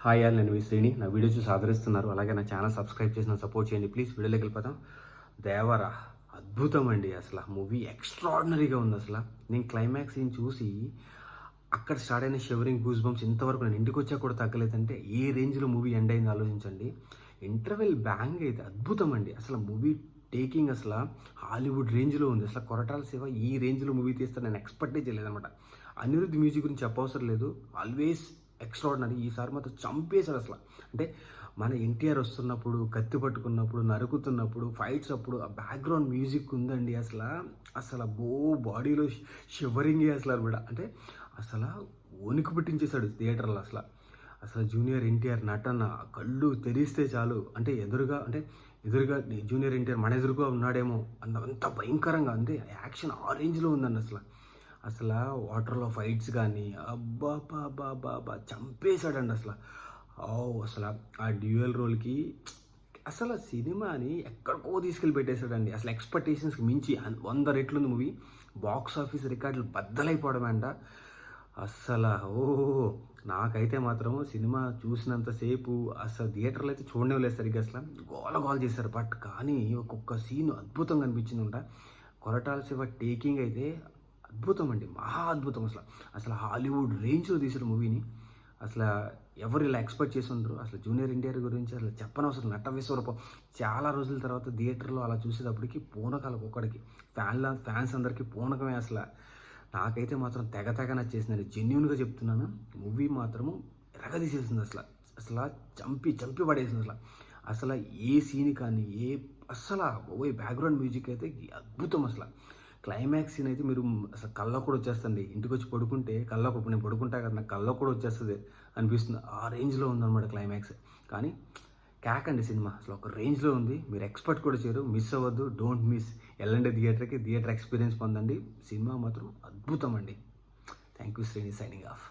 Hi all, నేను మీ శ్రీని. నా video చూసి ఆదరిస్తున్నారు, అలాగే నా ఛానల్ సబ్స్క్రైబ్ చేసి నా సపోర్ట్ చేయండి ప్లీజ్. వీడియోలోకి వెళ్ళిపోతాం. దేవరా అద్భుతం అండి. అసలు మూవీ ఎక్స్ట్రాడినరీగా ఉంది. అసలు నేను క్లైమాక్స్ సీన్ చూసి అక్కడ స్టార్ట్ అయిన షివరింగ్ గూస్ బంప్స్ ఇంతవరకు నేను ఇంటికి వచ్చా కూడా తగ్గలేదంటే ఏ రేంజ్లో మూవీ ఎండ్ అయింది ఆలోచించండి. ఇంటర్వెల్ బ్యాంగ్ అయితే అద్భుతం అండి. అసలు మూవీ టేకింగ్ అసలు హాలీవుడ్ రేంజ్లో ఉంది. అసలు కొరటాల శివ ఈ రేంజ్లో మూవీ తీస్తే నేను ఎక్స్పెక్టే చేయలేదన్నమాట. అనిరుద్ధ్ మ్యూజిక్ గురించి చెప్పవసరం లేదు, ఆల్వేస్ ఎక్స్ట్రాడినరీ. ఈసారి మాత్రం చంపేశాడు అసలు. అంటే మన ఎన్టీఆర్ వస్తున్నప్పుడు, కత్తి పట్టుకున్నప్పుడు, నరుకుతున్నప్పుడు, ఫైట్స్ అప్పుడు ఆ బ్యాక్గ్రౌండ్ మ్యూజిక్ ఉందండి. అసలు బాడీలో షివరింగే అసలు అనమాట. అంటే అసలు వణుకు పెట్టించేశాడు థియేటర్లో. అసలు జూనియర్ ఎన్టీఆర్ నటన కళ్ళు తెరిస్తే చాలు. అంటే ఎదురుగా జూనియర్ ఎన్టీఆర్ మన ఎదురుగా ఉన్నాడేమో అంత భయంకరంగా. అంటే యాక్షన్ ఆ రేంజ్లో ఉందండి. అసలు వాటర్లో ఫైట్స్ కానీ అబ్బా చంపేశాడండి అసలు ఆ డ్యూయల్ రోల్కి అసలు సినిమాని ఎక్కడికో తీసుకెళ్ళి పెట్టేశాడండి. అసలు ఎక్స్పెక్టేషన్స్కి మించి 100 రెట్లు ఉంది మూవీ. బాక్స్ ఆఫీస్ రికార్డులు బద్దలైపోవడం అంట. నాకైతే మాత్రం సినిమా చూసినంతసేపు అసలు థియేటర్లో అయితే చూడలేదు సరిగ్గా. అసలు గోల చేశారు, బట్ కానీ ఒక్కొక్క సీన్ అద్భుతంగా అనిపించిందంట. కొరటాల శివ టేకింగ్ అయితే అద్భుతం అండి, మహా అద్భుతం. అసలు హాలీవుడ్ రేంజ్లో తీసిన మూవీని అసలు ఎవరు ఇలా ఎక్స్పెక్ట్ చేసి ఉండరు. అసలు జూనియర్ ఎన్టీఆర్ గురించి అసలు చెప్పనవసరం. నట విశ్వరూపం చాలా రోజుల తర్వాత థియేటర్లో అలా చూసేటప్పటికి పూనకాలు ఒక్కడికి ఫ్యాన్స్ అందరికీ పూనకమే. నాకైతే మాత్రం తెగ నచ్చేసిందండి. జెన్యున్గా చెప్తున్నాను, మూవీ మాత్రము ఎరగదీసేసింది. అసలు చంపి పడేసింది. అసలు ఏ సీన్ కానీ బ్యాక్గ్రౌండ్ మ్యూజిక్ అయితే అద్భుతం. క్లైమాక్స్ సీన్ అయితే మీరు అసలు కళ్ళకు కూడా వచ్చేస్తుంది. ఇంటికి వచ్చి పడుకుంటే నేను పడుకుంటా కదా, నాకు కళ్ళకు కూడా వచ్చేస్తుంది అనిపిస్తుంది. ఆ రేంజ్లో ఉందన్నమాట క్లైమాక్స్. కానీ క్యాక్ అండి సినిమా, అసలు ఒక రేంజ్లో ఉంది. మీరు ఎక్స్పెక్ట్ కూడా చేయరు. మిస్ అవ్వద్దు, డోంట్ మిస్. వెళ్ళండి థియేటర్ ఎక్స్పీరియన్స్ పొందండి. సినిమా మాత్రం అద్భుతం అండి. Thank you Srini, signing off.